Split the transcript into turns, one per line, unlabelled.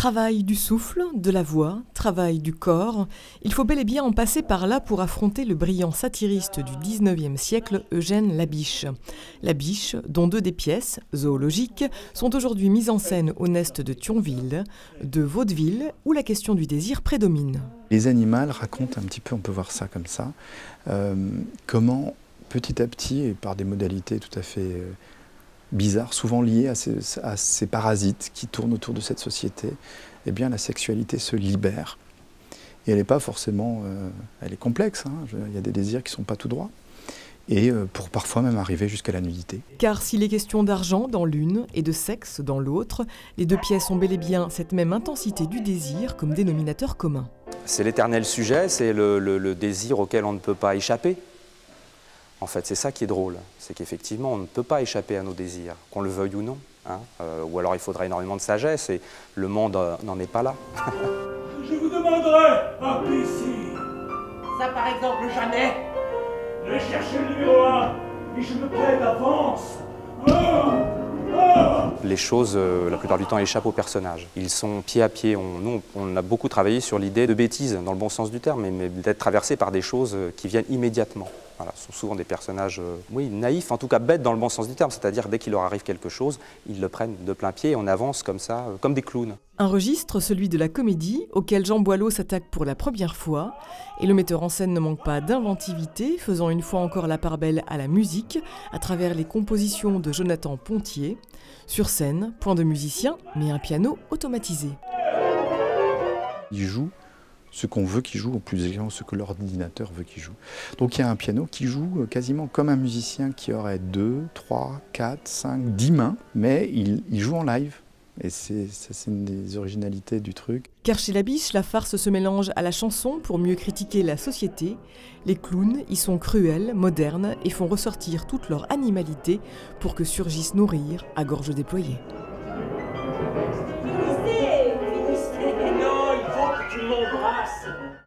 Travail du souffle, de la voix, travail du corps, il faut bel et bien en passer par là pour affronter le brillant satiriste du XIXe siècle, Eugène Labiche. Labiche, dont deux des pièces, zoologiques, sont aujourd'hui mises en scène au Nest de Thionville, de Vaudeville, où la question du désir prédomine.
Les animaux racontent un petit peu, on peut voir ça comme ça, comment petit à petit, et par des modalités tout à fait bizarres, souvent liées à ces parasites qui tournent autour de cette société, eh bien la sexualité se libère. Et elle n'est pas forcément, elle est complexe, hein. Il y a des désirs qui ne sont pas tout droits. Et pour parfois même arriver jusqu'à la nudité.
Car s'il est question d'argent dans l'une et de sexe dans l'autre, les deux pièces ont bel et bien cette même intensité du désir comme dénominateur commun.
C'est l'éternel sujet, c'est le désir auquel on ne peut pas échapper. En fait, c'est ça qui est drôle, c'est qu'effectivement, on ne peut pas échapper à nos désirs, qu'on le veuille ou non. Hein. Ou alors il faudrait énormément de sagesse et le monde n'en est pas là.
Je vous demanderai un PC.
Ça par exemple, jamais.
De chercher le numéro 1 et je me paie d'avance.
Les choses, la plupart du temps, échappent aux personnages. Ils sont pied à pied. Nous, on a beaucoup travaillé sur l'idée de bêtise, dans le bon sens du terme, mais d'être traversé par des choses qui viennent immédiatement. Voilà, ce sont souvent des personnages, oui, naïfs, en tout cas bêtes dans le bon sens du terme, c'est-à-dire dès qu'il leur arrive quelque chose, ils le prennent de plein pied et on avance comme ça, comme des clowns.
Un registre, celui de la comédie, auquel Jean Boileau s'attaque pour la première fois, et le metteur en scène ne manque pas d'inventivité, faisant une fois encore la part belle à la musique, à travers les compositions de Jonathan Pontier. Sur scène, point de musicien, mais un piano automatisé.
Il joue ce qu'on veut qu'il joue, ou plus exactement ce que l'ordinateur veut qu'il joue. Donc il y a un piano qui joue quasiment comme un musicien qui aurait 2, 3, 4, 5, 10 mains, mais il joue en live. Et c'est une des originalités du truc.
Car chez Labiche, la farce se mélange à la chanson pour mieux critiquer la société. Les clowns y sont cruels, modernes et font ressortir toute leur animalité pour que surgissent nos rires à gorge déployée.